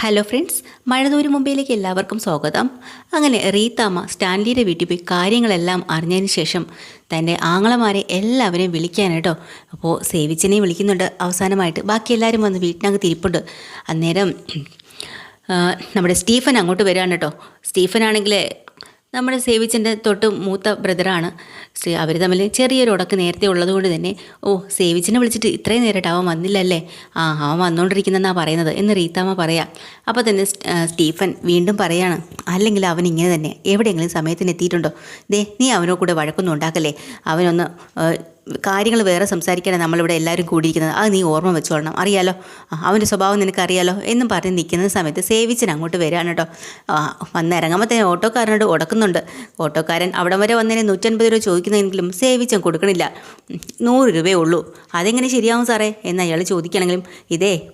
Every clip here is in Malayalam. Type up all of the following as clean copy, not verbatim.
ഹലോ ഫ്രണ്ട്സ്, മഴതൂര് മുംബൈയിലേക്ക് എല്ലാവർക്കും സ്വാഗതം. അങ്ങനെ റീത്താമ്മ സ്റ്റാൻലിയുടെ വീട്ടിൽ പോയി കാര്യങ്ങളെല്ലാം അറിഞ്ഞതിന് ശേഷം തൻ്റെ ആങ്ങളമാരെ എല്ലാവരെയും വിളിക്കാനായിട്ടോ. അപ്പോൾ സേവിച്ചനെയും വിളിക്കുന്നുണ്ട് അവസാനമായിട്ട്. ബാക്കി എല്ലാവരും വന്ന് വീട്ടിനകത്ത് ഇരിപ്പുണ്ട്. അന്നേരം നമ്മുടെ സ്റ്റീഫൻ അങ്ങോട്ട് വരികയാണ് കേട്ടോ. സ്റ്റീഫനാണെങ്കിൽ നമ്മുടെ സേവിച്ചൻ്റെ തൊട്ട് മൂത്ത ബ്രദറാണ്. അവർ തമ്മിൽ ചെറിയൊരു ഉടക്ക് നേരത്തെ ഉള്ളതുകൊണ്ട് തന്നെ സേവിച്ചിനെ വിളിച്ചിട്ട് ഇത്രയും നേരമായിട്ട് അവൻ വന്നില്ലല്ലേ, അവൻ വന്നുകൊണ്ടിരിക്കുന്നതെന്നാണ് പറയുന്നത് എന്ന് റീത്താമ്മ പറയാം. അപ്പോൾ തന്നെ സ്റ്റീഫൻ വീണ്ടും പറയാണ്, അല്ലെങ്കിൽ അവൻ ഇങ്ങനെ തന്നെ എവിടെയെങ്കിലും സമയത്തിന് എത്തിയിട്ടുണ്ടോ? നീ അവനോ കൂടെ വഴക്കൊന്നും ഉണ്ടാക്കല്ലേ. അവനൊന്ന് കാര്യങ്ങൾ വേറെ സംസാരിക്കാനാണ് നമ്മളിവിടെ എല്ലാവരും കൂടിയിരിക്കുന്നത്. അത് നീ ഓർമ്മ വെച്ചോളണം. അറിയാലോ, അവൻ്റെ സ്വഭാവം നിനക്കറിയാലോ എന്നും പറഞ്ഞ് നിൽക്കുന്ന സമയത്ത് സേവിച്ചൻ അങ്ങോട്ട് വരികയാണ് കേട്ടോ. വന്നിറങ്ങുമ്പോൾ തന്നെ ഓട്ടോക്കാരനോട് ഉടക്കുന്നുണ്ട്. ഓട്ടോക്കാരൻ അവിടം വരെ വന്നതിന് 150 രൂപ ചോദിക്കുന്നതെങ്കിലും സേവിച്ചൻ കൊടുക്കണില്ല. 100 രൂപയേ ഉള്ളൂ. അതെങ്ങനെ ശരിയാവും സാറേ എന്ന് അയാൾ ചോദിക്കുകയാണെങ്കിലും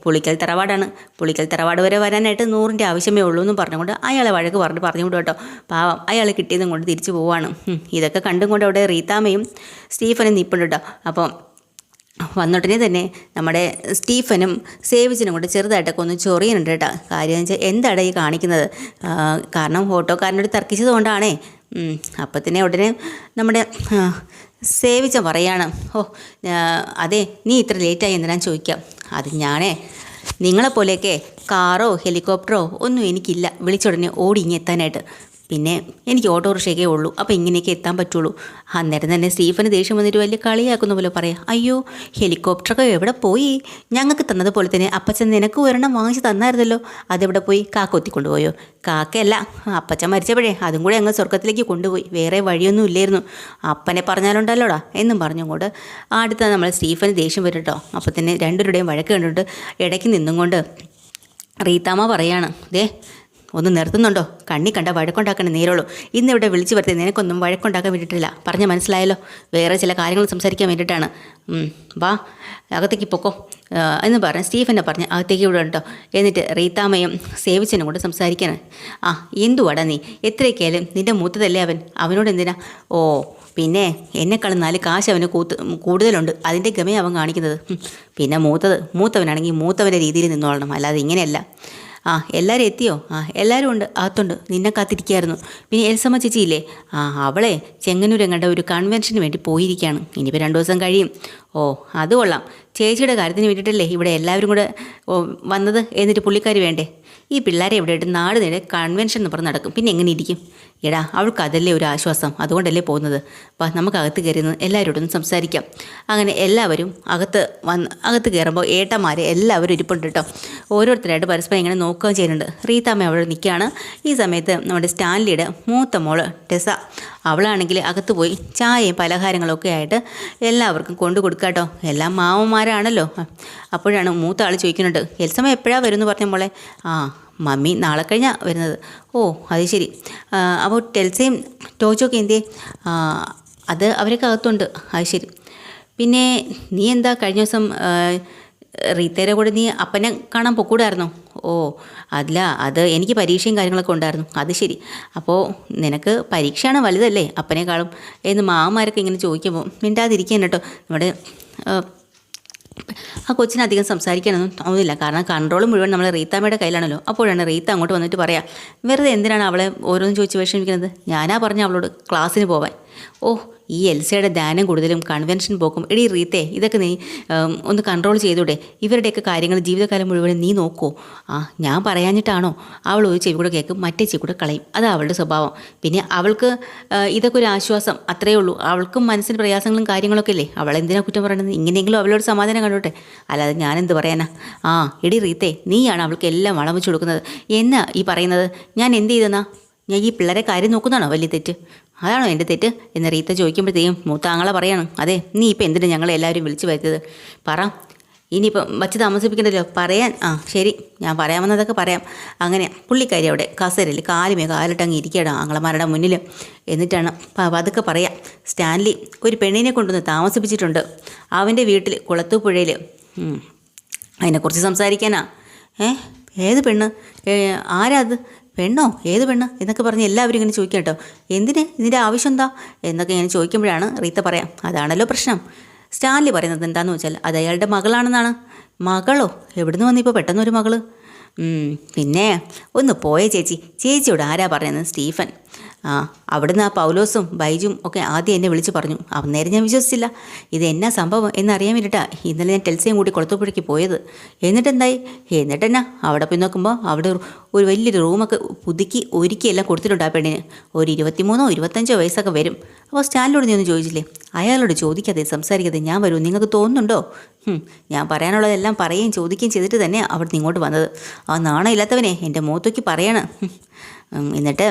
പുളിക്കൽ തറവാടാണ്, പുളിക്കൽ തറവാട് വരെ വരാനായിട്ട് 100ൻ്റെ ആവശ്യമേ ഉള്ളൂ എന്നും പറഞ്ഞുകൊണ്ട് അയാളെ വഴക്ക് പറഞ്ഞുകൊണ്ട് കേട്ടോ. പാവം അയാൾ കിട്ടിയതും കൊണ്ട് തിരിച്ചു പോവാണ്. ഇതൊക്കെ കണ്ടും കൊണ്ട് അവിടെ റീത്താമ്മയും സ്റ്റീഫനും നിൽപ്പുണ്ട് കേട്ടോ. അപ്പോൾ വന്നോട്ടനെ തന്നെ നമ്മുടെ സ്റ്റീഫനും സേവിച്ചനും കൂടെ ചെറുതായിട്ടൊക്കെ ഒന്ന് ചൊറിയുന്നുണ്ട് കേട്ടോ. കാര്യം എന്ന് വെച്ചാൽ എന്താണ് ഈ കാണിക്കുന്നത്? കാരണം ഓട്ടോക്കാരനോട് തർക്കിച്ചത് കൊണ്ടാണേ. അപ്പം തന്നെ ഉടനെ നമ്മുടെ സേവിച്ച പറയാണ്, അതെ നീ ഇത്ര ലേറ്റായി എന്തിനാ ചോദിക്കാം. അത് നിങ്ങളെപ്പോലെയൊക്കെ കാറോ ഹെലികോപ്റ്ററോ ഒന്നും എനിക്കില്ല വിളിച്ചുടനെ ഓടി ഇങ്ങ് എത്താനായിട്ട്. പിന്നെ എനിക്ക് ഓട്ടോറിക്ഷയൊക്കെ ഉള്ളൂ, അപ്പോൾ ഇങ്ങനെയൊക്കെ എത്താൻ പറ്റുള്ളൂ. അന്നേരം തന്നെ സ്റ്റീഫന് ദേഷ്യം വന്നിട്ട് വലിയ കളിയാക്കുന്ന പോലെ പറയാം, അയ്യോ ഹെലികോപ്റ്ററൊക്കെ എവിടെ പോയി? ഞങ്ങൾക്ക് തന്നതുപോലെ തന്നെ അപ്പച്ചൻ നിനക്ക് ഒരെണ്ണം വാങ്ങിച്ച് തന്നായിരുന്നല്ലോ, അതെവിടെ പോയി? കാക്ക ഒത്തിക്കൊണ്ടുപോയോ? കാക്കയല്ല, അപ്പച്ചൻ മരിച്ചപ്പോഴേ അതും കൂടെ അങ്ങ് സ്വർഗത്തിലേക്ക് കൊണ്ടുപോയി, വേറെ വഴിയൊന്നും ഇല്ലായിരുന്നു. അപ്പനെ പറഞ്ഞാലുണ്ടല്ലോടാ എന്നും പറഞ്ഞുകൊണ്ട് അടുത്ത നമ്മൾ സ്റ്റീഫന് ദേഷ്യം വരും കേട്ടോ. അപ്പോൾ തന്നെ രണ്ടുപേരുടെയും വഴക്ക് കണ്ടിട്ട് ഇടയ്ക്ക് നിന്നും കൊണ്ട് റീത്താമ്മ പറയാണ്, ഒന്ന് നിർത്തുന്നുണ്ടോ? കണ്ണി കണ്ട വഴക്കുണ്ടാക്കാൻ നേരുള്ളൂ. ഇന്നിവിടെ വിളിച്ചു വരുത്തി നിനക്കൊന്നും വഴക്കുണ്ടാക്കാൻ വേണ്ടിയിട്ടില്ല, പറഞ്ഞ് മനസ്സിലായല്ലോ. വേറെ ചില കാര്യങ്ങൾ സംസാരിക്കാൻ വേണ്ടിയിട്ടാണ്. വാ അകത്തേക്ക് പൊക്കോ എന്ന് പറഞ്ഞ് സ്റ്റീഫനെ പറഞ്ഞ് അകത്തേക്ക് വിടുക കേട്ടോ. എന്നിട്ട് റീത്താമ്മയും സേവിച്ചനും കൂടെ സംസാരിക്കാണ്. എന്തുവാടാ നീ? എത്രയൊക്കെയായാലും നിൻ്റെ മൂത്തതല്ലേ അവൻ, അവനോട് എന്തിനാ? പിന്നെ എന്നെക്കാളും 4 കാശ് അവന് കൂടുതലുണ്ട്, അതിൻ്റെ ഗമയെ അവൻ കാണിക്കുന്നത്. പിന്നെ മൂത്തവനാണെങ്കിൽ മൂത്തവൻ്റെ രീതിയിൽ നിന്നോളണം, അല്ലാതെ ഇങ്ങനെയല്ല. എല്ലാവരും എത്തിയോ? എല്ലാവരും ഉണ്ട്, അകത്തുണ്ട്, നിന്നെ കാത്തിരിക്കുകയായിരുന്നു. പിന്നെ എൽസമ്മ ചേച്ചിയില്ലേ? അവളെ ചെങ്ങന്നൂരെങ്ങണ്ട ഒരു കൺവെൻഷന് വേണ്ടി പോയിരിക്കുകയാണ്. ഇനിയിപ്പോൾ 2 ദിവസം കഴിയും. അത് കൊള്ളാം. ചേച്ചിയുടെ കാര്യത്തിന് വേണ്ടിയിട്ടല്ലേ ഇവിടെ എല്ലാവരും കൂടെ വന്നത്? എന്നിട്ട് പുള്ളിക്കാർ വേണ്ടേ? ഈ പിള്ളേരെ ഇവിടെ ഇട്ട് നാട് നേരെ കൺവെൻഷൻ എന്ന് പറഞ്ഞ് നടക്കും, പിന്നെ എങ്ങനെ ഇരിക്കും? എടാ അവൾക്ക് അതല്ലേ ഒരു ആശ്വാസം, അതുകൊണ്ടല്ലേ പോകുന്നത്. അപ്പോൾ നമുക്ക് അകത്ത് കയറുന്നത് എല്ലാവരോടൊന്നും സംസാരിക്കാം. അങ്ങനെ എല്ലാവരും അകത്ത് കയറുമ്പോൾ ഏട്ടന്മാരെ എല്ലാവരും ഇരിപ്പുണ്ട് കേട്ടോ. ഓരോരുത്തരായിട്ട് പരസ്പരം ഇങ്ങനെ നോക്കുകയും ചെയ്യുന്നുണ്ട്. റീത്താമ്മ അവിടെ നിൽക്കുകയാണ്. ഈ സമയത്ത് നമ്മുടെ സ്റ്റാൻലിയുടെ മൂത്ത മോള് ടെസ, അവളാണെങ്കിൽ അകത്ത് പോയി ചായയും പലഹാരങ്ങളൊക്കെ ആയിട്ട് എല്ലാവർക്കും കൊണ്ടു കൊടുക്കുക കേട്ടോ. എല്ലാം മാമന്മാരാണല്ലോ. അപ്പോഴാണ് മൂത്ത ആൾ ചോദിക്കുന്നുണ്ട്, എൽസമ്മ എപ്പോഴാണ് വരുമെന്ന് പറഞ്ഞ മോളെ? മമ്മി നാളെ കഴിഞ്ഞാണ് വരുന്നത്. അത് ശരി. അപ്പോൾ ടെൽസയും ടോച്ചൊക്കെ എന്തേ? അത് അവരൊക്കെ അകത്തുണ്ട്. അത് ശരി. പിന്നെ നീ എന്താ കഴിഞ്ഞ ദിവസം റീത്തേരെ കൂടെ നീ അപ്പനെ കാണാൻ പൊക്കൂടായിരുന്നോ? അല്ല, അത് എനിക്ക് പരീക്ഷയും കാര്യങ്ങളൊക്കെ ഉണ്ടായിരുന്നു. അത് ശരി. അപ്പോൾ നിനക്ക് പരീക്ഷയാണ് വലുതല്ലേ അപ്പനേക്കാളും എന്ന് മാമാരൊക്കെ ഇങ്ങനെ ചോദിക്കുമ്പോൾ മിണ്ടാതിരിക്കാൻ കേട്ടോ. നമ്മുടെ കൊച്ചിനധികം സംസാരിക്കാനൊന്നും തോന്നുന്നില്ല. കാരണം കൺട്രോൾ മുഴുവൻ നമ്മൾ റീത്താമ്മയുടെ കയ്യിലാണല്ലോ. അപ്പോഴാണ് റീത്ത അങ്ങോട്ട് വന്നിട്ട് പറയാം, വെറുതെ എന്തിനാണ് അവളെ ഓരോന്നും ചോദിച്ച് വിഷമിക്കുന്നത്? ഞാനാ പറഞ്ഞ അവളോട് ക്ലാസ്സിന് പോവാൻ. ഈ എൽസയുടെ ധ്യാനം കൂടുതലും കൺവെൻഷൻ പോക്കും. എടീ റീത്തേ, ഇതൊക്കെ നീ ഒന്ന് കൺട്രോൾ ചെയ്തൂടെ? ഇവരുടെയൊക്കെ കാര്യങ്ങൾ ജീവിതകാലം മുഴുവൻ നീ നോക്കുമോ? ഞാൻ പറയാഞ്ഞിട്ടാണോ? അവൾ ഒരു ചെവി കൂടെ കേൾക്കും, മറ്റേ ചെവി കൂടെ കളയും. അതാ അവളുടെ സ്വഭാവം. പിന്നെ അവൾക്ക് ഇതൊക്കെ ഒരു ആശ്വാസം, അത്രയേ ഉള്ളൂ. അവൾക്കും മനസ്സിന് പ്രയാസങ്ങളും കാര്യങ്ങളൊക്കെ അല്ലേ. അവളെന്തിനാ കുറ്റം പറയണത്? ഇങ്ങനെയെങ്കിലും അവളോട് സമാധാനം കണ്ടോട്ടെ, അല്ലാതെ ഞാനെന്ത് പറയാനാ? എടീ റീത്തേ, നീയാണ് അവൾക്ക് എല്ലാം വളം വെച്ച് കൊടുക്കുന്നത്. എന്നാ ഈ പറയുന്നത്? ഞാൻ എന്ത് ചെയ്തെന്നാ? ഞാൻ ഈ പിള്ളേരെ കാര്യം നോക്കുന്നതാണോ വലിയ തെറ്റ്? അതാണോ എൻ്റെ തെറ്റ് എന്ന് റീത്ത ചോദിക്കുമ്പോഴത്തേക്കും മൂത്ത ആങ്ങളെ പറയാണ്, അതെ നീ ഇപ്പം എന്തിനാണ് ഞങ്ങളെല്ലാവരും വിളിച്ചു വരുത്തത്? പറ, ഇനിയിപ്പം വച്ച് താമസിപ്പിക്കണ്ടല്ലോ പറയാൻ. ശരി, ഞാൻ പറയാമെന്നതൊക്കെ പറയാം. അങ്ങനെ പുള്ളിക്കാരി അവിടെ കസേരയിൽ കാലിട്ടങ്ങ് ഇരിക്കുകയാണ് ആങ്ങളമാരുടെ മുന്നിൽ. എന്നിട്ടാണ് അതൊക്കെ പറയാം. സ്റ്റാൻലി ഒരു പെണ്ണിനെ കൊണ്ടുവന്ന് താമസിപ്പിച്ചിട്ടുണ്ട് അവൻ്റെ വീട്ടിൽ കുളത്തൂപ്പുഴയിൽ. അതിനെക്കുറിച്ച് സംസാരിക്കാനാ? ഏത് പെണ്ണ്? ആരാ അത്? പെണ്ണോ? ഏത് പെണ്ണ് എന്നൊക്കെ പറഞ്ഞ് എല്ലാവരും ഇങ്ങനെ ചോദിക്കാം കേട്ടോ. എന്തിന്? ഇതിൻ്റെ ആവശ്യം എന്താ എന്നൊക്കെ ഇങ്ങനെ ചോദിക്കുമ്പോഴാണ് റീത്ത പറയാം, അതാണല്ലോ പ്രശ്നം. സ്റ്റാൻലി പറയുന്നത് എന്താണെന്ന് വെച്ചാൽ അത് അയാളുടെ മകളാണെന്നാണ്. മകളോ? എവിടുന്ന് വന്നിപ്പോൾ പെട്ടെന്നൊരു മകള്? പിന്നെ ഒന്ന് പോയേ ചേച്ചിയോട് ആരാ പറയുന്നത് സ്റ്റീഫൻ. അവിടുന്ന് ആ പൗലോസും ബൈജും ഒക്കെ ആദ്യം എന്നെ വിളിച്ച് പറഞ്ഞു. അന്നേരം ഞാൻ വിശ്വസിച്ചില്ല. ഇത് എന്നാ സംഭവം എന്നറിയാൻ വേണ്ടിയിട്ടാ ഇന്നലെ ഞാൻ ടെൽസയും കൂടി കുളത്തുപുഴയ്ക്ക് പോയത്. എന്നിട്ടെന്തായി? എന്നിട്ടെന്നാ അവിടെ പോയി നോക്കുമ്പോൾ അവിടെ ഒരു വലിയൊരു റൂമൊക്കെ പുതുക്കി ഒരുക്കിയെല്ലാം കൊടുത്തിട്ടുണ്ട് ആ പെണ്ണിന്. ഒരു 23 25 വയസ്സൊക്കെ വരും. അപ്പോൾ സ്റ്റാൻഡിനോട് നീ ഒന്നും ചോദിച്ചില്ലേ? അയാളോട് ചോദിക്കാതെ സംസാരിക്കാതെ ഞാൻ വരൂ നിങ്ങൾക്ക് തോന്നുന്നുണ്ടോ? ഞാൻ പറയാനുള്ളതെല്ലാം പറയുകയും ചോദിക്കുകയും ചെയ്തിട്ട് തന്നെ അവിടെ ഇങ്ങോട്ട് വന്നത്. ആ നാണം ഇല്ലാത്തവനെ എൻ്റെ മുഖത്തേക്ക് പറയണം. എന്നിട്ട്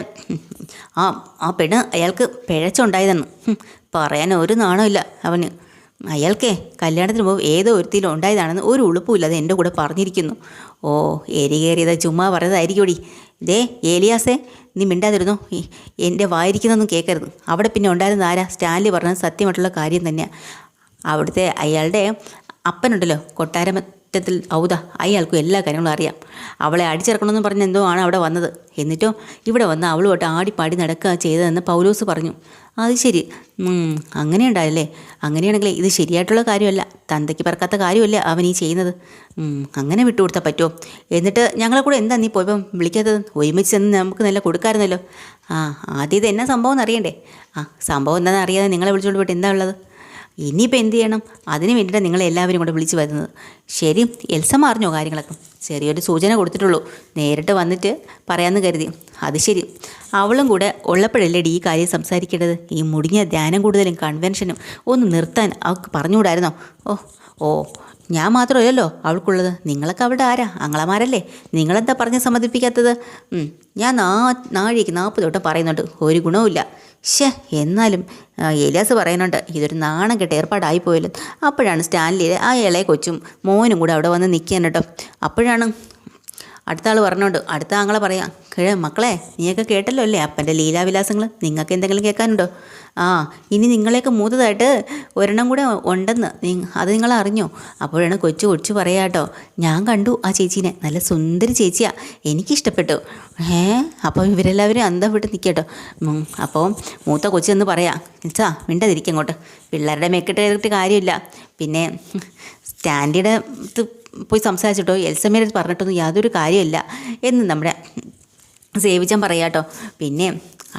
ആ പെണ്ണ് അയാൾക്ക് പിഴച്ചുണ്ടായതെന്ന് പറയാൻ ഒരു നാണമില്ല അവന്. അയാൾക്കേ കല്യാണത്തിന് മുമ്പ് ഏതോ ഒരുത്തിലും ഉണ്ടായതാണെന്ന് ഒരു ഉളുപ്പുമില്ലാതെ എൻ്റെ കൂടെ പറഞ്ഞിരിക്കുന്നു. ഓ എരികേറിയത് ചുമ്മാ പറയുന്നതായിരിക്കുമടി. ദേ ഏലിയാസേ, നീ മിണ്ടാതിരുന്നോ? എൻ്റെ വായിരിക്കുന്നൊന്നും കേൾക്കരുത്. അവിടെ പിന്നെ ഉണ്ടായിരുന്ന ആരാ? സ്റ്റാൻലി പറഞ്ഞത് സത്യമായിട്ടുള്ള കാര്യം തന്നെയാണ്. അവിടുത്തെ അയാളുടെ അപ്പനുണ്ടല്ലോ കൊട്ടാരമറ്റത്തിൽ ഔദ, അയാൾക്കും എല്ലാ കാര്യങ്ങളും അറിയാം. അവളെ അടിച്ചിറക്കണമെന്ന് പറഞ്ഞ് എന്തോ ആണ് അവിടെ വന്നത്. എന്നിട്ടോ ഇവിടെ വന്ന് അവളുമായിട്ട് ആടിപ്പാടി നടക്കുക ചെയ്തതെന്ന് പൗലോസ് പറഞ്ഞു. അത് ശരി, അങ്ങനെ ഉണ്ടായല്ലേ? അങ്ങനെയാണെങ്കിൽ ഇത് ശരിയായിട്ടുള്ള കാര്യമല്ല, തന്തയ്ക്ക് പറക്കാത്ത കാര്യമല്ല അവൻ ഈ ചെയ്യുന്നത്. അങ്ങനെ വിട്ടുകൊടുത്താൽ പറ്റുമോ? എന്നിട്ട് ഞങ്ങളെ കൂടെ എന്താ നീ പോയപ്പം വിളിക്കാത്തത്? ഒരുമിച്ച് ചെന്ന് നമുക്ക് നല്ല കൊടുക്കാമായിരുന്നല്ലോ. ആദ്യം ഇത് എന്നാ സംഭവം എന്നറിയണ്ടേ? സംഭവം എന്താണെന്ന് അറിയാതെ നിങ്ങളെ വിളിച്ചുകൊണ്ട് പോയിട്ട് എന്താ ഉള്ളത്? ഇനിയിപ്പോൾ എന്ത് ചെയ്യണം? അതിന് വേണ്ടിയിട്ടാണ് നിങ്ങളെല്ലാവരും കൂടെ വിളിച്ച് വരുന്നത്. ശരി, എൽസമ്മ അറിഞ്ഞോ കാര്യങ്ങളൊക്കെ? ചെറിയൊരു സൂചന കൊടുത്തിട്ടുള്ളൂ, നേരിട്ട് വന്നിട്ട് പറയാമെന്ന് കരുതി. അത് ശരി, അവളും കൂടെ ഉള്ളപ്പോഴല്ലേ ഈ കാര്യം സംസാരിക്കേണ്ടത്? ഈ മുടിഞ്ഞ ധ്യാനം കൂടുതലും കൺവെൻഷനും ഒന്ന് നിർത്താൻ അവൾക്ക് പറഞ്ഞുകൂടായിരുന്നോ? ഓ ഞാൻ മാത്രമല്ലല്ലോ അവൾക്കുള്ളത്. നിങ്ങളൊക്കെ അവളുടെ ആരാ? അങ്ങളമാരല്ലേ? നിങ്ങളെന്താ പറഞ്ഞ് സമ്മതിപ്പിക്കാത്തത്? ഞാൻ നാഴിക്ക് 40 വട്ടം പറയുന്നുണ്ട്, ഒരു ഗുണവുമില്ല. എന്നാലും ഏലിയാസ് പറയുന്നുണ്ട് ഇതൊരു നാണം കെട്ട ഏർപ്പാടായിപ്പോയല്ലോ. അപ്പോഴാണ് സ്റ്റാൻലിയിൽ ആ ഇളയ കൊച്ചും മോനും കൂടെ അവിടെ വന്ന് നിൽക്കാൻ കേട്ടോ. അപ്പോഴാണ് അടുത്ത ആൾ പറഞ്ഞോണ്ട് അടുത്ത ആങ്ങളെ പറയാം, മക്കളെ നീയൊക്കെ കേട്ടല്ലോ അല്ലേ അപ്പൻ്റെ ലീലാവിലാസങ്ങൾ? നിങ്ങൾക്ക് എന്തെങ്കിലും കേൾക്കാനുണ്ടോ? ഇനി നിങ്ങളെയൊക്കെ മൂത്തതായിട്ട് ഒരെണ്ണം കൂടെ ഉണ്ടെന്ന് അത് നിങ്ങൾ അറിഞ്ഞോ? അപ്പോഴാണ് കൊച്ചു പറയാട്ടോ, ഞാൻ കണ്ടു ആ ചേച്ചീനെ, നല്ല സുന്ദരി ചേച്ചിയാണ്, എനിക്കിഷ്ടപ്പെട്ടു. അപ്പോൾ ഇവരെല്ലാവരും അന്തം വിട്ട് നിൽക്കട്ടോ. അപ്പോൾ മൂത്ത കൊച്ചെന്ന് പറയാം, മിണ്ടതിരിക്കും അങ്ങോട്ട്, പിള്ളേരുടെ മെക്കിട്ട് കാര്യമില്ല. പിന്നെ സ്റ്റാൻഡിയുടെ പോയി സംസാരിച്ചിട്ടോ എൽസമ്മേരെ പറഞ്ഞിട്ടൊന്നും യാതൊരു കാര്യമില്ല എന്ന് നമ്മുടെ സേവിച്ചാൻ പറയാട്ടോ. പിന്നെ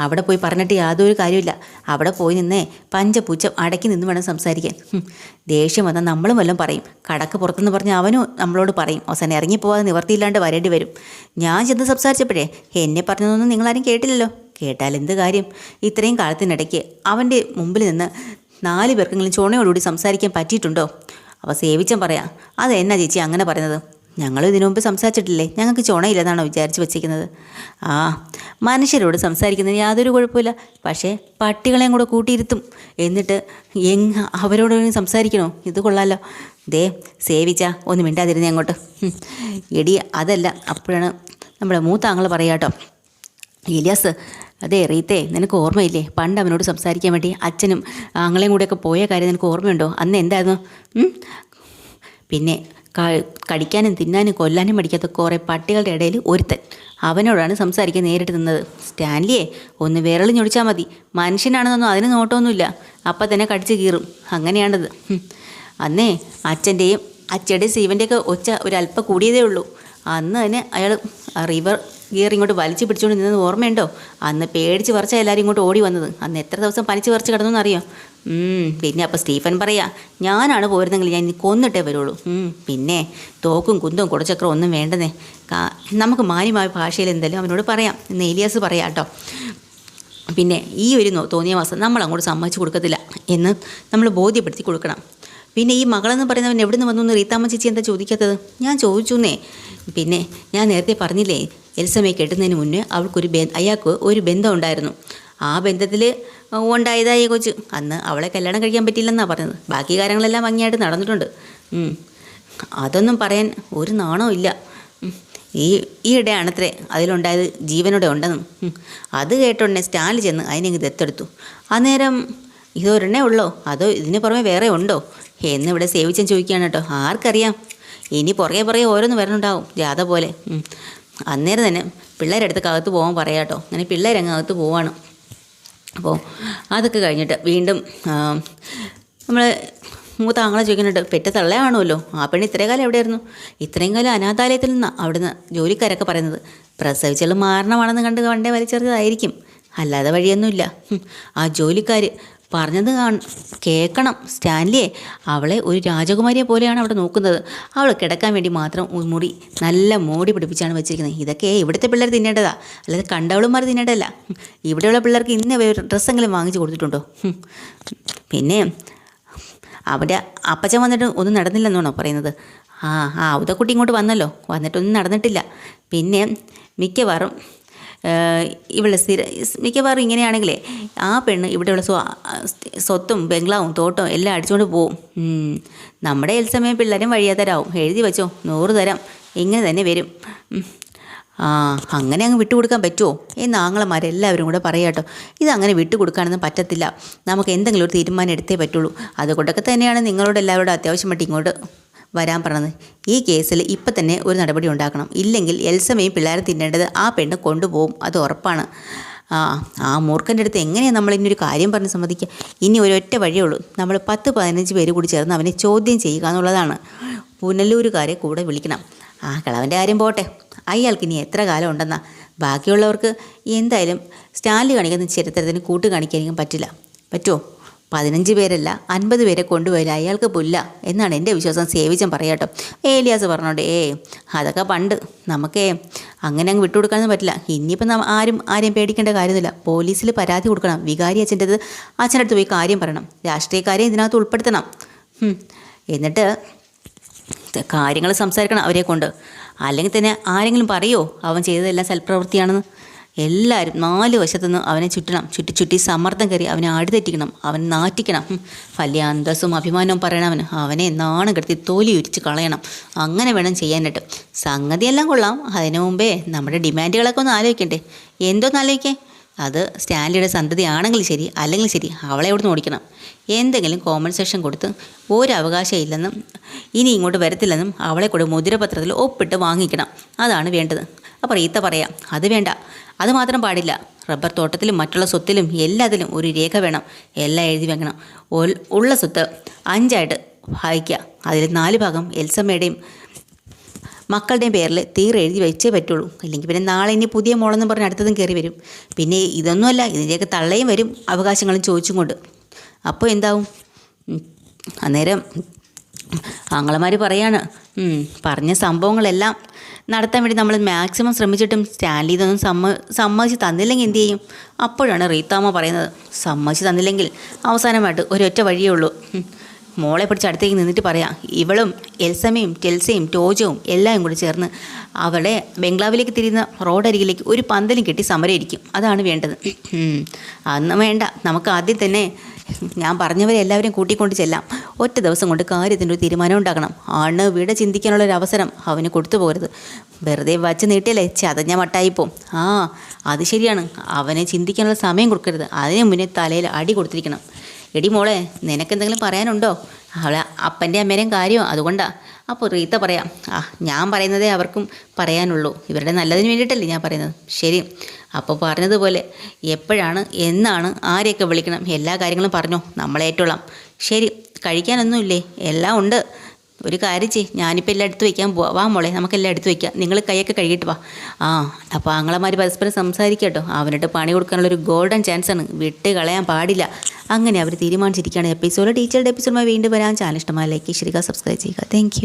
അവിടെ പോയി പറഞ്ഞിട്ട് യാതൊരു കാര്യമില്ല. അവിടെ പോയി നിന്നേ പഞ്ചപൂച്ച അടക്കി നിന്ന് വേണം സംസാരിക്കാൻ. ദേഷ്യം വന്നാൽ നമ്മളും വല്ലതും പറയും. കടക്ക് പുറത്തുനിന്ന് പറഞ്ഞ് അവനും നമ്മളോട് പറയും. അവസാനം ഇറങ്ങിപ്പോവാതെ നിവർത്തിയില്ലാണ്ട് വരേണ്ടി വരും. ഞാൻ ചെന്ന് സംസാരിച്ചപ്പോഴേ എന്നെ പറഞ്ഞതൊന്നും നിങ്ങളാരും കേട്ടില്ലല്ലോ. കേട്ടാൽ എന്ത് കാര്യം? ഇത്രയും കാലത്തിനിടയ്ക്ക് അവൻ്റെ മുമ്പിൽ നിന്ന് 4 പേർക്കെങ്കിലും ചോണയോടുകൂടി സംസാരിക്കാൻ പറ്റിയിട്ടുണ്ടോ? അപ്പോൾ സേവിച്ചൻ പറയാം, അതെന്നാ ചേച്ചി അങ്ങനെ പറയുന്നത്? ഞങ്ങൾ ഇതിനു മുമ്പ് സംസാരിച്ചിട്ടില്ലേ? ഞങ്ങൾക്ക് ചുണയില്ലെന്നാണോ വിചാരിച്ച് വെച്ചിരിക്കുന്നത്? മനുഷ്യരോട് സംസാരിക്കുന്നതിന് യാതൊരു കുഴപ്പമില്ല. പക്ഷേ പട്ടികളെയും കൂടെ കൂട്ടിയിരുത്തും. എന്നിട്ട് അവരോട് സംസാരിക്കണോ? ഇത് കൊള്ളാലോ. ദേ സേവിച്ച ഒന്ന് മിണ്ടാതിരുന്നേ അങ്ങോട്ട്. എടി അതല്ല. അപ്പോഴാണ് നമ്മുടെ മൂത്ത ആങ്ങൾ പറയാട്ടോ, ഏലിയാസ് അതെ റീത്തേ, നിനക്ക് ഓർമ്മയില്ലേ പണ്ട് അവനോട് സംസാരിക്കാൻ വേണ്ടി അച്ഛനും ആങ്ങളെയും കൂടെയൊക്കെ പോയ കാര്യം നിനക്ക് ഓർമ്മയുണ്ടോ? അന്ന് എന്തായിരുന്നു? പിന്നെ കടിക്കാനും തിന്നാനും കൊല്ലാനും പഠിക്കാത്ത കുറേ പട്ടികളുടെ ഇടയിൽ ഒരുത്തൻ അവനോടാണ് സംസാരിക്കാൻ നേരിട്ട് നിന്നത്. സ്റ്റാൻലിയെ ഒന്ന് വിരളി ഞൊടിച്ചാൽ മതി, മനുഷ്യനാണെന്നൊന്നും അതിന് നോട്ടമൊന്നുമില്ല, അപ്പം തന്നെ കടിച്ച് കീറും. അങ്ങനെയാണത്. അന്നേ അച്ഛൻ്റെയും ശിവൻ്റെയൊക്കെ ഒച്ച ഒരല്പം കൂടിയതേ ഉള്ളൂ. അന്ന് തന്നെ അയാൾ റിവർ ഗിയർ ഇങ്ങോട്ട് വലിച്ചു പിടിച്ചുകൊണ്ട് നിന്നത് ഓർമ്മയുണ്ടോ? അന്ന് പേടിച്ച് പറിച്ചാൽ എല്ലാവരും ഇങ്ങോട്ട് ഓടി വന്നത്. അന്ന് എത്ര ദിവസം പനിച്ച് പറിച്ച് കിടന്നെന്ന് അറിയോ? പിന്നെ അപ്പോൾ സ്റ്റീഫൻ പറയാ, ഞാനാണ് പോരുന്നെങ്കിൽ ഞാൻ ഇനി കൊന്നിട്ടേ വരുള്ളൂ. പിന്നെ തോക്കും കുന്തവും കുടച്ചക്രം ഒന്നും വേണ്ടതേ, നമുക്ക് മാന്യമായ ഭാഷയിൽ എന്തായാലും അവനോട് പറയാം എന്ന് ഏലിയാസ് പറയാം കേട്ടോ. പിന്നെ ഈ ഒരു തോന്നിയ മാസം നമ്മൾ അങ്ങോട്ട് സമ്മതിച്ച് കൊടുക്കത്തില്ല എന്ന് നമ്മൾ ബോധ്യപ്പെടുത്തി കൊടുക്കണം. പിന്നെ ഈ മകളെന്ന് പറയുന്നവൻ എവിടെ നിന്ന് വന്നു എന്ന് റീത്താമ്മ ചേച്ചി എന്താ ചോദിക്കാത്തത്? ഞാൻ ചോദിച്ചുന്നേ. പിന്നെ ഞാൻ നേരത്തെ പറഞ്ഞില്ലേ, എൽസമ്മയെ കെട്ടുന്നതിന് മുന്നേ അയാൾക്ക് ഒരു ബന്ധം ഉണ്ടായിരുന്നു. ആ ബന്ധത്തിൽ ഉണ്ടായതായി കൊച്ച്. അന്ന് അവളെ കല്യാണം കഴിക്കാൻ പറ്റില്ലെന്നാണ് പറഞ്ഞത്. ബാക്കി കാര്യങ്ങളെല്ലാം ഭംഗിയായിട്ട് നടന്നിട്ടുണ്ട്. അതൊന്നും പറയാൻ ഒരു നാണവും ഇല്ല. ഈയിടെയാണത്രേ അതിലുണ്ടായത് ജീവനോടെ ഉണ്ടെന്നും. അത് കേട്ടോണ്ടേ സ്റ്റാൻഡിൽ ചെന്ന് അതിനെങ്ങ് ദത്തെടുത്തു. അന്നേരം ഇതൊരെണ്ണേ ഉള്ളോ അതോ ഇതിന് പുറമെ വേറെ ഉണ്ടോ എന്നിവിടെ സേവിച്ചൻ ചോദിക്കുകയാണ് കേട്ടോ. ആർക്കറിയാം, ഇനി പുറകെ ഓരോന്ന് വരണുണ്ടാവും ജാഥ പോലെ. അന്നേരം തന്നെ പിള്ളേരടുത്ത് അകത്ത് പോകാൻ പറയാം കേട്ടോ. അങ്ങനെ പിള്ളേരങ്ങ് അകത്ത് പോവാണ്. അപ്പോൾ അതൊക്കെ കഴിഞ്ഞിട്ട് വീണ്ടും നമ്മൾ മൂത്ത ആങ്ങളെ ചോദിക്കുന്നുണ്ട്, പെറ്റ തള്ളയാണുമല്ലോ, ആ പെണ്ണ് ഇത്രയും കാലം എവിടെയായിരുന്നു? ഇത്രയും കാലം അനാഥാലയത്തിൽ നിന്നാണ് അവിടുന്ന് ജോലിക്കാരൊക്കെ പറയുന്നത്. പ്രസവിച്ചാലും മാരണമാണെന്ന് കണ്ട് വണ്ടേ വലിച്ചെറിയതായിരിക്കും, അല്ലാതെ വഴിയൊന്നുമില്ല. ആ ജോലിക്കാർ പറഞ്ഞത് കേൾക്കണം സ്റ്റാൻലിയെ. അവളെ ഒരു രാജകുമാരിയെ പോലെയാണ് അവിടെ നോക്കുന്നത്. അവൾ കിടക്കാൻ വേണ്ടി മാത്രം മുടി നല്ല മോടി പിടിപ്പിച്ചാണ് വെച്ചിരിക്കുന്നത്. ഇതൊക്കെ ഇവിടുത്തെ പിള്ളേർ തിന്നേണ്ടതാ, അല്ലാതെ കണ്ടവളുമാർ തിന്നേണ്ടതല്ല. ഇവിടെയുള്ള പിള്ളേർക്ക് ഇന്ന ഡ്രസ്സെങ്കിലും വാങ്ങിച്ചു കൊടുത്തിട്ടുണ്ടോ? പിന്നെ അവൻ്റെ അപ്പച്ചൻ വന്നിട്ട് ഒന്നും നടന്നില്ലെന്നാണോ പറയുന്നത്? ഉദക്കുട്ടി ഇങ്ങോട്ട് വന്നിട്ടൊന്നും നടന്നിട്ടില്ല. പിന്നെ മിക്കവാറും മിക്കവാറും ഇങ്ങനെയാണെങ്കിലേ ആ പെണ്ണ് ഇവിടെയുള്ള സ്വത്തും ബംഗ്ലാവും തോട്ടവും എല്ലാം അടിച്ചുകൊണ്ട് പോവും. നമ്മുടെ എൽസമയം പിള്ളേരും വഴിയാതരാവും. എഴുതി വെച്ചോ, 100 തരം ഇങ്ങനെ തന്നെ വരും. അങ്ങനെ അങ്ങ് വിട്ടുകൊടുക്കാൻ പറ്റുമോ എന്ന് ആങ്ങളമാരെല്ലാവരും കൂടെ പറയാട്ടോ. ഇതങ്ങനെ വിട്ടുകൊടുക്കാനൊന്നും പറ്റത്തില്ല. നമുക്ക് എന്തെങ്കിലും ഒരു തീരുമാനം എടുത്തേ പറ്റുള്ളൂ. അതുകൊണ്ടൊക്കെ തന്നെയാണ് നിങ്ങളോട് എല്ലാവരോടും അത്യാവശ്യമായിട്ട് ഇങ്ങോട്ട് വരാൻ പറഞ്ഞത്. ഈ കേസിൽ ഇപ്പം തന്നെ ഒരു നടപടി ഉണ്ടാക്കണം. ഇല്ലെങ്കിൽ എൽസമയും പിള്ളേരെ തിന്നേണ്ടത് ആ പെണ്ണ് കൊണ്ടുപോകും, അത് ഉറപ്പാണ്. ആ മൂർഖൻ്റെ അടുത്ത് എങ്ങനെയാണ് നമ്മൾ ഇനിയൊരു കാര്യം പറഞ്ഞ് സമ്മതിക്കുക? ഇനി ഒരൊറ്റ വഴിയേ ഉള്ളൂ. നമ്മൾ 10-15 പേര് കൂടി ചേർന്ന് അവനെ ചോദ്യം ചെയ്യുക എന്നുള്ളതാണ്. പുനലൂരുകാരെ കൂടെ വിളിക്കണം. കിളവൻ്റെ കാര്യം പോട്ടെ, അയാൾക്ക് ഇനി എത്ര കാലം ഉണ്ടെന്നാ. ബാക്കിയുള്ളവർക്ക് എന്തായാലും സ്റ്റാൻലി കാണിക്കുന്ന ചരിത്രത്തിന് കൂട്ട് കാണിക്കാനും പറ്റുമോ? 15 പേരല്ല 50 പേരെ കൊണ്ടുപോയില്ല, അയാൾക്ക് പുല്ല എന്നാണ് എൻ്റെ വിശ്വാസം. സേവിച്ചൻ പറയാട്ടോ. ഏലിയാസ് പറഞ്ഞോട്ടെ, അതൊക്കെ പണ്ട്. നമുക്കേ അങ്ങനെ അങ്ങ് വിട്ടുകൊടുക്കാനൊന്നും പറ്റില്ല. ഇനിയിപ്പം ആരെയും പേടിക്കേണ്ട കാര്യമൊന്നുമില്ല. പോലീസിൽ പരാതി കൊടുക്കണം. വികാരി അച്ഛൻ്റെ അടുത്ത് പോയി കാര്യം പറയണം. രാഷ്ട്രീയക്കാരെ ഇതിനകത്ത് ഉൾപ്പെടുത്തണം. എന്നിട്ട് കാര്യങ്ങൾ സംസാരിക്കണം അവരെ കൊണ്ട്. അല്ലെങ്കിൽ തന്നെ ആരെങ്കിലും പറയുമോ അവൻ ചെയ്തതെല്ലാം സൽപ്രവൃത്തിയാണെന്ന്? എല്ലാവരും 4 വശത്തുനിന്ന് അവനെ ചുറ്റി സമ്മർദ്ദം കയറി അവനെ ആടിതെറ്റിക്കണം, അവൻ നാറ്റിക്കണം. വലിയ അന്തസ്സും അഭിമാനവും പറയണം അവനെ നാണം കെടുത്തി തോലി ഉരിച്ച് കളയണം. അങ്ങനെ വേണം ചെയ്യാനായിട്ട്. സംഗതിയെല്ലാം കൊള്ളാം. അതിനു മുമ്പേ നമ്മുടെ ഡിമാൻഡുകളൊക്കെ ഒന്ന് ആലോചിക്കണ്ടേ? എന്തോന്ന് ആലോചിക്കേ? അത് സ്റ്റാൻലിയുടെ സന്തതി ആണെങ്കിൽ ശരി, അല്ലെങ്കിൽ ശരി, അവളെ അവിടെ നിന്ന് ഓടിക്കണം. എന്തെങ്കിലും കോമ്പൻസേഷൻ കൊടുത്ത് ഒരവകാശം ഇല്ലെന്നും ഇനി ഇങ്ങോട്ട് വരത്തില്ലെന്നും അവളെ കൂടെ മുദ്രപത്രത്തിൽ ഒപ്പിട്ട് വാങ്ങിക്കണം. അതാണ് വേണ്ടത്. അപ്പോൾ റീത്ത പറയാം, അത് വേണ്ട, അത് മാത്രം പാടില്ല. റബ്ബർ തോട്ടത്തിലും മറ്റുള്ള സ്വത്തിലും എല്ലാത്തിലും ഒരു രേഖ വേണം. എല്ലാം എഴുതി വെക്കണം. ഉള്ള സ്വത്ത് 5 ഭാഗിക്കുക. അതിൽ 4 ഭാഗം എൽസമ്മയുടെയും മക്കളുടെയും പേരിൽ എഴുതി വെച്ചേ പറ്റുള്ളൂ. ഇല്ലെങ്കിൽ പിന്നെ നാളെ ഇനി പുതിയ മോളെന്ന് പറഞ്ഞ് അടുത്തതും കയറി വരും. പിന്നെ ഇതൊന്നുമല്ല, ഇതിൻ്റെയൊക്കെ തള്ളയും വരും അവകാശങ്ങളും ചോദിച്ചും കൊണ്ട്. അപ്പോൾ എന്താവും? അന്നേരം ആങ്ങളമാർ പറയാണ്, പറഞ്ഞ സംഭവങ്ങളെല്ലാം നടത്താൻ വേണ്ടി നമ്മൾ മാക്സിമം ശ്രമിച്ചിട്ടും സ്റ്റാൻലി ഇതൊന്നും സമ്മതിച്ച് തന്നില്ലെങ്കിൽ എന്തു ചെയ്യും? അപ്പോഴാണ് റീത്താമ്മ പറയുന്നത്, സമ്മതിച്ച് തന്നില്ലെങ്കിൽ അവസാനമായിട്ട് ഒരൊറ്റ വഴിയേ ഉള്ളൂ. മോളെ പിടിച്ച് അടുത്തേക്ക് നിന്നിട്ട് പറയാം, ഇവളും എൽസമയും ടെൽസയും ടോജവും എല്ലാം കൂടി ചേർന്ന് അവളെ ബംഗ്ലാവിലേക്ക് തിരിയുന്ന റോഡരികിലേക്ക് ഒരു പന്തലും കെട്ടി സമരമായിരിക്കും. അതാണ് വേണ്ടത്. അന്ന് വേണ്ട, നമുക്ക് ആദ്യം തന്നെ ഞാൻ പറഞ്ഞവരെ എല്ലാവരും കൂട്ടിക്കൊണ്ട് ചെല്ലാം. ഒറ്റ ദിവസം കൊണ്ട് കാര്യത്തിൻ്റെ ഒരു തീരുമാനം ഉണ്ടാക്കണം. ആണ് വീട് ചിന്തിക്കാനുള്ളൊരു അവസരം അവന് കൊടുത്തു പോകരുത്. വെറുതെ വച്ച് നീട്ടിയല്ലേ ചതഞ്ഞ മട്ടായിപ്പോവും. അത് ശരിയാണ്, അവനെ ചിന്തിക്കാനുള്ള സമയം കൊടുക്കരുത്. അതിന് മുന്നേ തലയിൽ അടി കൊടുത്തിരിക്കണം. എടി മോളെ, നിനക്കെന്തെങ്കിലും പറയാനുണ്ടോ? അവളെ അപ്പൻ്റെ അമ്മേരെയും കാര്യമോ? അതുകൊണ്ടാണ്. അപ്പോൾ റീത്ത പറയാം, ഞാൻ പറയുന്നതേ അവർക്കും പറയാനുള്ളൂ. ഇവരുടെ നല്ലതിന് വേണ്ടിയിട്ടല്ലേ ഞാൻ പറയുന്നത്. ശരി, അപ്പോൾ പറഞ്ഞതുപോലെ എപ്പോഴാണ്, എന്നാണ്, ആരെയൊക്കെ വിളിക്കണം, എല്ലാ കാര്യങ്ങളും പറഞ്ഞോ, നമ്മളേറ്റോളാം. ശരി, കഴിക്കാനൊന്നുമില്ലേ? എല്ലാം ഉണ്ട്. ഒരു കാര്യം ചെയ്യ്, ഞാനിപ്പോൾ എല്ലാം എടുത്ത് വയ്ക്കാൻ പോവാം. വാ മോളെ, നമുക്കെല്ലാം എടുത്ത് വയ്ക്കാം. നിങ്ങൾ കൈയൊക്കെ കഴുകിയിട്ട് വാ. അപ്പോൾ ആങ്ങളമാർ പരസ്പരം സംസാരിക്കട്ടോ. അവനിട്ട് പണി കൊടുക്കാനുള്ളൊരു ഗോൾഡൻ ചാൻസാണ്, വിട്ട് കളയാൻ പാടില്ല. അങ്ങനെ അവർ തീരുമാനിച്ചിരിക്കുകയാണ്. എപ്പിസോഡ് ഡീറ്റെയിൽഡ് എപ്പിസോഡുമായി വീണ്ടും വരാൻ. ചാനൽ ഇഷ്ടമായ ലൈക്ക് ചെയ്യുക, സബ്സ്ക്രൈബ് ചെയ്യുക. താങ്ക്